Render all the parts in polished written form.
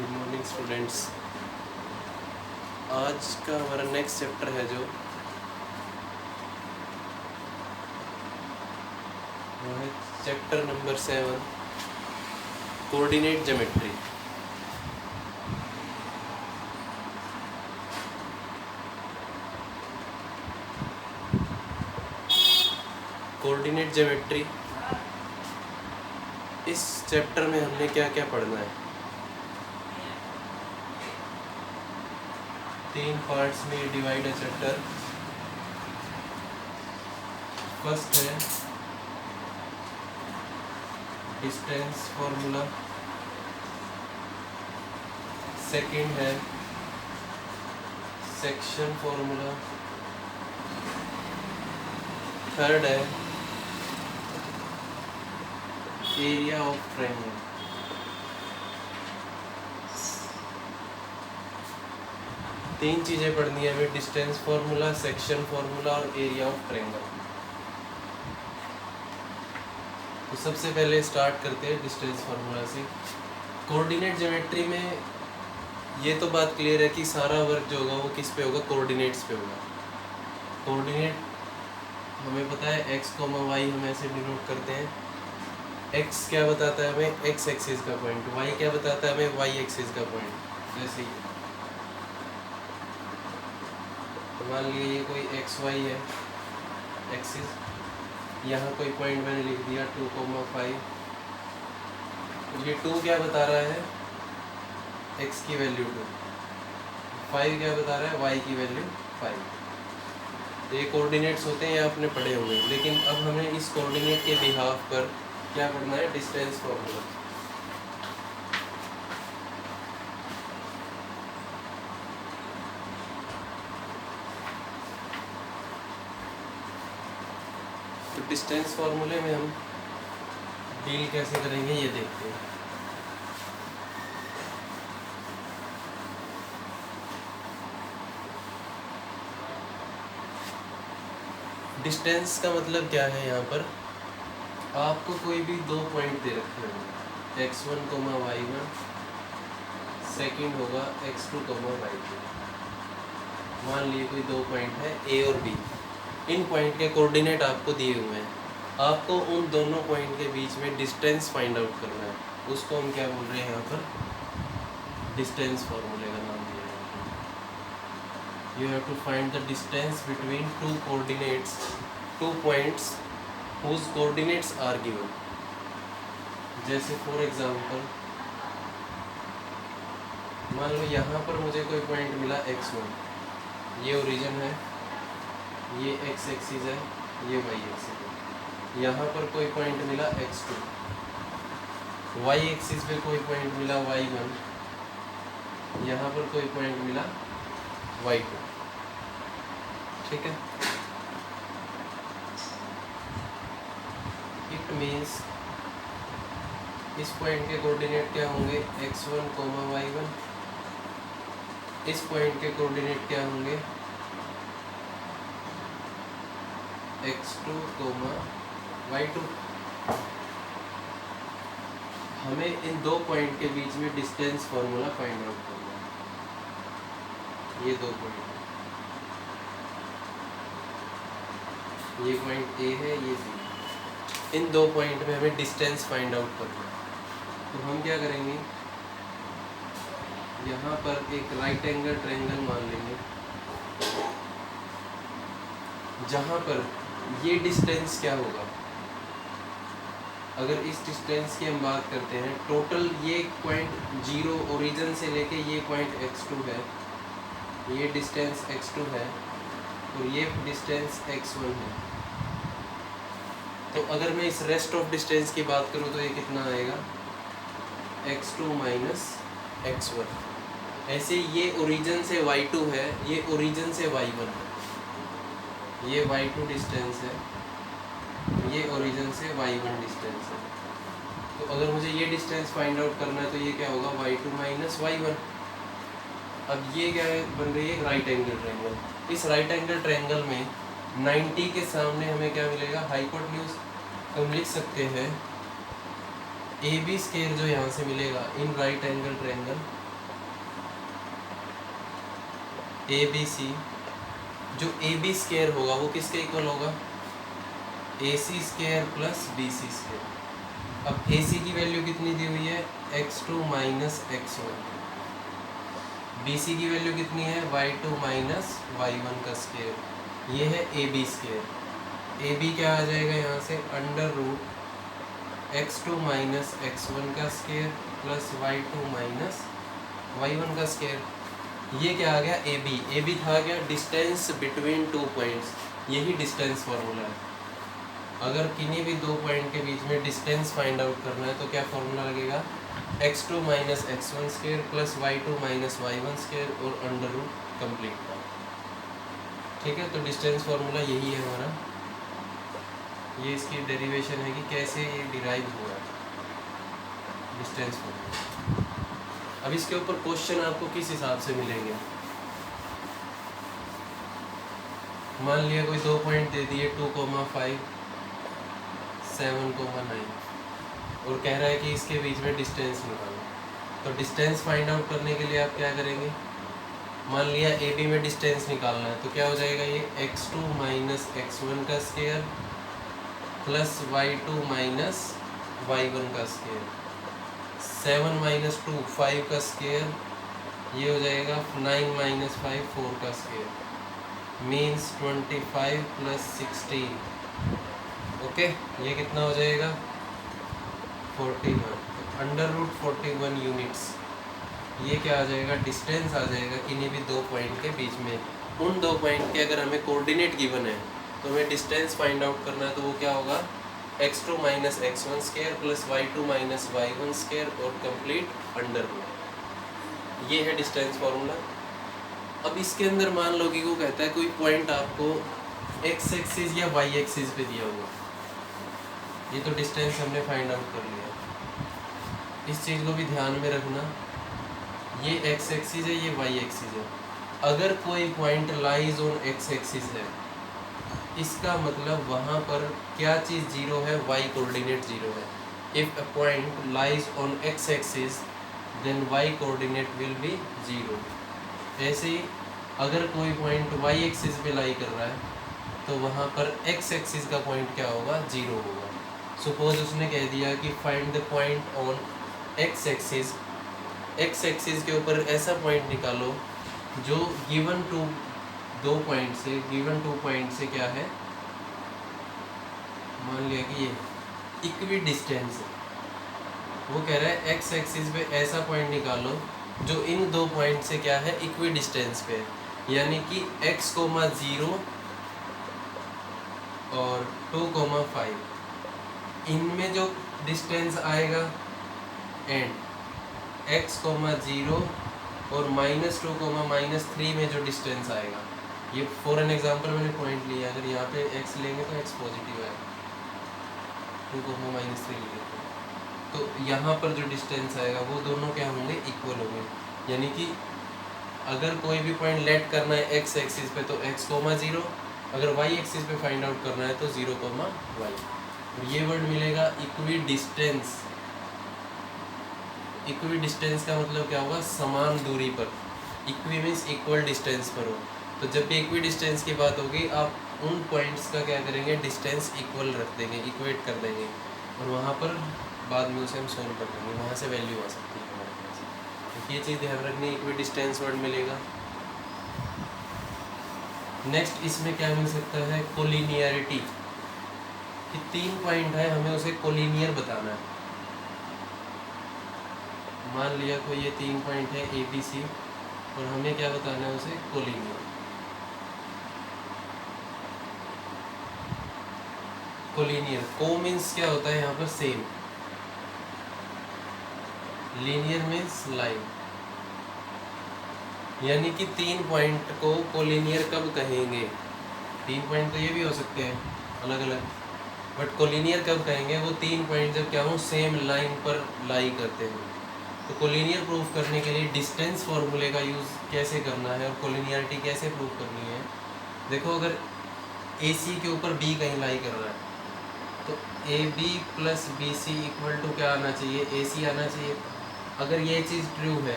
Good morning students. आज का हमारा नेक्स्ट चैप्टर है जो वो है chapter number 7 coordinate geometry. Coordinate geometry, इस चैप्टर में हमने क्या क्या पढ़ना है? 3 पार्ट्स में डिवाइड है चैप्टर। फर्स्ट है डिस्टेंस फॉर्मूला, सेकंड है सेक्शन फॉर्मूला, थर्ड है एरिया ऑफ ट्रायंगल। तीन चीज़ें पढ़नी है हमें, डिस्टेंस फॉर्मूला, सेक्शन फॉर्मूला और एरिया ऑफ ट्रायंगल। तो सबसे पहले स्टार्ट करते हैं डिस्टेंस फार्मूला से। कोऑर्डिनेट ज्योमेट्री में ये तो बात क्लियर है कि सारा वर्क जो होगा वो किस पे होगा? कोऑर्डिनेट्स पे होगा। कोऑर्डिनेट हमें पता है x, y हम ऐसे डिनोट करते हैं। x क्या बताता है हमें? x एक्सिस का पॉइंट। y क्या बताता है हमें? y एक्सिस का पॉइंट। जैसे तो मान लीजिए ये कोई xy है एक्सिस, यहाँ कोई पॉइंट मैंने लिख दिया 2,5। ये 2 क्या बता रहा है? x की वैल्यू 2। 5 क्या बता रहा है? y की वैल्यू 5। तो ये कोऑर्डिनेट्स होते हैं, ये आपने पढ़े होंगे। लेकिन अब हमें इस कोऑर्डिनेट के बिहाफ पर क्या पढ़ना है? Distance formula. तो डिस्टेंस फॉर्मूले में हम डील कैसे करेंगे ये देखते हैं। डिस्टेंस का मतलब क्या है? यहाँ पर आपको कोई भी 2 पॉइंट दे रखे होंगे, x1, y1, सेकंड होगा x2, y2। मान लिए कोई 2 पॉइंट है a और b। इन पॉइंट के कोऑर्डिनेट आपको दिए हुए हैं। आपको उन दोनों पॉइंट के बीच में डिस्टेंस फाइंड आउट करना है। उसको हम क्या बोल रहे हैं यहाँ पर? डिस्टेंस फॉर्मूले का नाम दिया है। You have to find the distance between two coordinates, 2 points whose coordinates are given। जैसे फॉर एग्जांपल मान लो यहाँ पर मुझे कोई पॉइंट मिला x1, ये ओरिजिन है, ये x एक्सिस है, ये y एक्सिस है। यहाँ पर कोई पॉइंट मिला x2, y एक्सिस पे कोई पॉइंट मिला y1, यहाँ पर कोई पॉइंट मिला y2। ठीक है, इट मीन्स इस पॉइंट के कोऑर्डिनेट क्या होंगे? x1, y1। इस पॉइंट के कोऑर्डिनेट क्या होंगे? x2, y2। हमें इन 2 पॉइंट के बीच में डिस्टेंस फॉर्मूला फाइंड आउट करना है। ये 2 पॉइंट, ये पॉइंट A है, ये B। इन 2 पॉइंट में हमें डिस्टेंस फाइंड आउट करना है। तो हम क्या करेंगे? यहाँ पर एक राइट एंगल ट्रायंगल मान लेंगे, जहाँ पर ये डिस्टेंस क्या होगा? अगर इस डिस्टेंस की हम बात करते हैं, टोटल ये पॉइंट 0 ओरिजिन से लेके ये पॉइंट x2 है, ये डिस्टेंस x2 है और ये डिस्टेंस x1 है। तो अगर मैं इस रेस्ट ऑफ डिस्टेंस की बात करूँ तो ये कितना आएगा? x2 minus x1। ऐसे ये ओरिजिन से y2 है, ये ओरिजिन से y1 है, ये y2 डिस्टेंस है, ये ओरिजिन से y1 डिस्टेंस है। तो अगर मुझे ये डिस्टेंस फाइंड आउट करना है तो ये क्या होगा? y2 minus y1। अब ये क्या बन रही है? Right angle triangle. इस राइट एंगल ट्रायंगल में 90 के सामने हमें क्या मिलेगा? हाइपोटेन्यूज। हम लिख सकते हैं AB स्क्वायर जो यहाँ से मिलेगा in right angle triangle A B C, जो ए बी स्क्वायर होगा वो किसके इक्वल होगा, A C square plus B C square. अब ए सी की वैल्यू कितनी दी हुई है, x2 minus x1, B C की वैल्यू कितनी है, y2 माइनस y1 का स्क्वायर, ये है A B square. A B क्या आ जाएगा यहाँ से, under root x2 minus x1 का square plus y2 minus y1 का स्क्वायर। ये क्या आ गया, ए बी। ए बी था क्या, डिस्टेंस बिटवीन टू पॉइंट्स, यही डिस्टेंस फॉर्मूला है। अगर किन्हीं भी दो पॉइंट के बीच में डिस्टेंस फाइंड आउट करना है तो क्या फॉर्मूला लगेगा, x2 minus x1 square plus y2 minus y1 square और अंडर रूट कंप्लीट का। ठीक है, तो डिस्टेंस फॉर्मूला यही है हमारा, ये इसकी डेरिवेशन है कि कैसे ये डिराइव हुआ है डिस्टेंस फॉर्मूला। अब इसके ऊपर क्वेश्चन आपको किस हिसाब से मिलेंगे, मान लिया कोई दो पॉइंट दे दिए 2,5 7,9 और कह रहा है कि इसके बीच में डिस्टेंस निकालो। तो डिस्टेंस फाइंड आउट करने के लिए आप क्या करेंगे, मान लिया ए बी में डिस्टेंस निकालना है तो क्या हो जाएगा, ये x2 माइनस x1 का square plus y2 minus y1 का स्क्वायर, 7 माइनस 2 5 का स्क्वायर, ये हो जाएगा 9 माइनस 5 4 का स्क्वायर, मीन्स 25 प्लस 16। ओके, ये कितना हो जाएगा 41, अंडर रूट 41 यूनिट्स। ये क्या आ जाएगा, डिस्टेंस आ जाएगा किन्हीं भी दो पॉइंट के बीच में। उन दो पॉइंट के अगर हमें कोऑर्डिनेट गिवन है तो हमें डिस्टेंस फाइंड आउट करना है, तो वो क्या होगा, x2 minus x1 square plus y2 minus y1 square और कंप्लीट अंडर रूट। ये है डिस्टेंस फार्मूला। अब इसके अंदर मान लो कि वो कहता है कोई पॉइंट आपको x एक्सिस या y एक्सिस पे दिया हुआ, ये तो डिस्टेंस हमने फाइंड आउट कर लिया। इस चीज़ को भी ध्यान में रखना, ये x एक्सिस है, ये y एक्सिस है। अगर कोई point lies on x axis है, इसका मतलब वहाँ पर क्या चीज़ जीरो है, y कोऑर्डिनेट जीरो है। If a point lies on x axis then y coordinate will be zero. ऐसे ही अगर कोई पॉइंट y एक्सिस पे लाई कर रहा है तो वहाँ पर x एक्सिस का पॉइंट क्या होगा, जीरो होगा। सपोज उसने कह दिया कि find the point on x axis, x axis के ऊपर ऐसा पॉइंट निकालो जो गिवन टू दो पॉइंट से, गिवन टू पॉइंट से क्या है, मान लिया कि ये इक्वी डिस्टेंस है। वो कह रहा है x एक्सिस पे ऐसा पॉइंट निकालो जो इन दो पॉइंट से क्या है, इक्वी डिस्टेंस पे, यानी कि x, 0 और 2,5 इनमें जो डिस्टेंस आएगा एंड x, 0 और -2, -3 में जो डिस्टेंस आएगा, ये फॉर एन एग्जांपल मैंने पॉइंट लिया, अगर यहाँ पे x लेंगे तो x पॉजिटिव आएगा, 2,-3 लेंगे तो यहाँ पर जो डिस्टेंस आएगा वो दोनों क्या होंगे, इक्वल होंगे। यानी कि अगर कोई भी पॉइंट लेट करना है x एक्सिस पे तो x, 0, अगर y एक्सिस पे फाइंड आउट करना है तो 0, y। और ये वर्ड मिलेगा इक्वी डिस्टेंस। इक्वी डिस्टेंस का मतलब क्या होगा, समान दूरी पर। इक्वी मीन्स इक्वल डिस्टेंस पर हो। तो जब भी इक्वी डिस्टेंस की बात होगी आप उन पॉइंट्स का क्या करेंगे, डिस्टेंस इक्वल रख देंगे, इक्वेट कर देंगे और वहाँ पर बाद में उसे हम सोल्व कर देंगे, वहाँ से वैल्यू आ सकती है हमारे पास। तो ये चीज़ ध्यान रखनी, इक्वी डिस्टेंस वर्ड मिलेगा। नेक्स्ट इसमें क्या मिल सकता है, कोलिनियरिटी, कि तीन पॉइंट है, हमें उसे कोलिनियर बताना है। मान लिया कोई ये तीन पॉइंट है ए बी सी और हमें क्या बताना है, उसे कोलिनियर। कोलिनियर, को मीन्स क्या होता है यहाँ पर, सेम, लीनियर मीन्स लाइन। यानी कि तीन पॉइंट को कोलिनियर कब कहेंगे, तीन पॉइंट तो ये भी हो सकते हैं अलग अलग, बट कोलिनियर कब कहेंगे, वो तीन पॉइंट जब क्या हो, सेम लाइन पर लाई करते हैं। तो कोलिनियर प्रूफ करने के लिए डिस्टेंस फॉर्मूले का यूज़ कैसे करना है और कोलिनियरिटी कैसे प्रूफ करनी है। देखो अगर ए सी के ऊपर बी कहीं लाई कर रहा है तो A B plus B C equal to क्या आना चाहिए, ए सी आना चाहिए। अगर ये चीज़ ट्रू है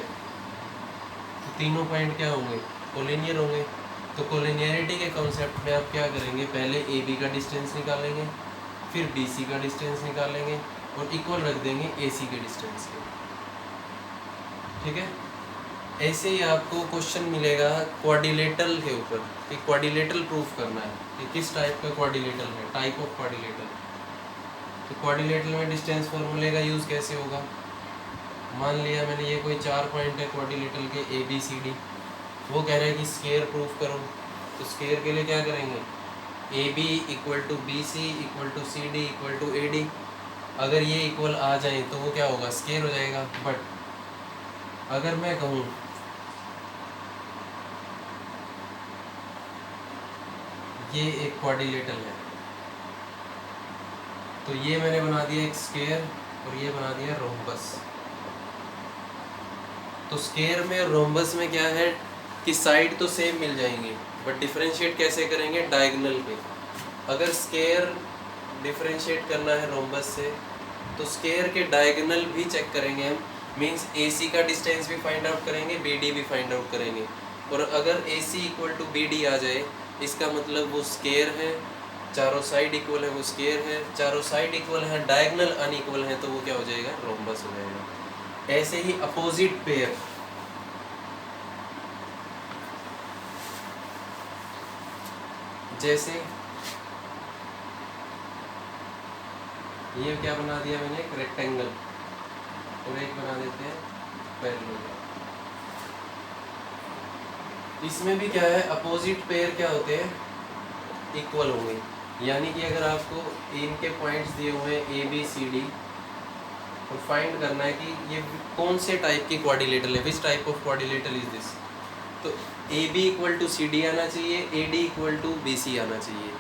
तो तीनों पॉइंट क्या होंगे, कोलिनियर होंगे। तो कोलिनियरिटी के कॉन्सेप्ट में आप क्या करेंगे, पहले ए बी का डिस्टेंस निकालेंगे, फिर बी सी का डिस्टेंस निकालेंगे और इक्वल रख देंगे ए सी के डिस्टेंस के। ठीक है, ऐसे ही आपको क्वेश्चन मिलेगा क्वाड्रिलेटरल के ऊपर कि क्वाड्रिलेटरल प्रूफ करना है कि किस टाइप का क्वाड्रिलेटरल है, टाइप ऑफ क्वाड्रिलेटरल। तो क्वाड्रिलेटरल में डिस्टेंस फॉर्मूले का यूज़ कैसे होगा, मान लिया मैंने ये कोई 4 पॉइंट है क्वाड्रिलेटरल के ए बी सी डी, वो कह रहा है कि स्केयर प्रूफ करो। तो स्केयर के लिए क्या करेंगे, A B equal to B C equal to C D equal to A D. अगर ये इक्वल आ जाए तो वो क्या होगा, स्केयर हो जाएगा। बट अगर मैं कहूँ ये एक क्वाड्रिलेटरल है, तो ये मैंने बना दिया एक स्केयर और ये बना दिया रोम्बस। तो स्केयर में और रोम्बस में क्या है कि साइड तो सेम मिल जाएंगे, बट डिफरेंशिएट कैसे करेंगे, डायगोनल पे। अगर स्केयर डिफरेंशिएट करना है रोम्बस से तो स्केयर के डायगोनल भी चेक करेंगे हम, मींस ए सी का डिस्टेंस भी फाइंड आउट करेंगे, बी डी भी फाइंड आउट करेंगे। और अगर ए सी इक्वल टू बी डी आ जाए, इसका मतलब वो स्केयर है, चारों साइड इक्वल है, वो स्केयर है, चारों साइड इक्वल है, डायगोनल अनइक्वल है, तो वो क्या हो जाएगा, रोम्बस हो जाएगा। ऐसे ही अपोजिट पेयर, जैसे ये क्या बना दिया मैंने, एक रेक्टेंगल और एक बना देते हैं पैरेलल। इसमें भी क्या है, अपोजिट पेयर क्या होते हैं, इक्वल होंगे। यानी कि अगर आपको इनके पॉइंट्स दिए हुए हैं ए बी सी डी और फाइंड करना है कि ये कौन से टाइप की क्वाड्रिलेटरल है, which type of quadrilateral is this, तो A B equal to C D आना चाहिए, A D equal to B C आना चाहिए।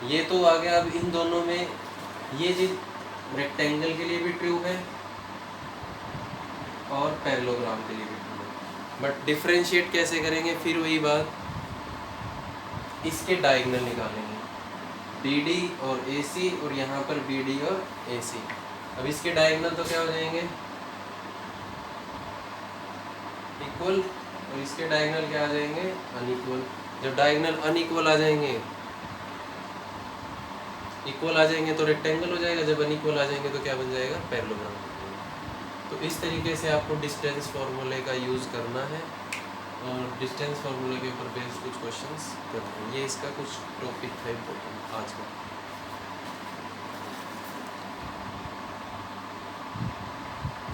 ये तो आ गया। अब इन दोनों में ये चीज रेक्टेंगल के लिए भी ट्रू है और पैरेललोग्राम के लिए भी ट्रू है। बट डिफरेंशिएट कैसे करेंगे, फिर वही बात, इसके डायगोनल निकालेंगे, बी डी और ए सी, और यहाँ पर बी डी और ए सी। अब इसके डायगोनल तो क्या हो जाएंगे, इक्वल, और इसके डायगोनल क्या आ जाएंगे, अनइक्वल। जब डायगोनल अनइक्वल आ जाएंगे, इक्वल आ जाएंगे तो रेक्टेंगल हो जाएगा, जब अनइक्वल आ जाएंगे तो क्या बन जाएगा, पैरेललोग्राम। तो इस तरीके से आपको डिस्टेंस फार्मूले का यूज़ करना है और डिस्टेंस फार्मूले के ऊपर बेस्ड कुछ क्वेश्चंस करते हैं। ये इसका कुछ टॉपिक है इम्पोर्टेंट आज का।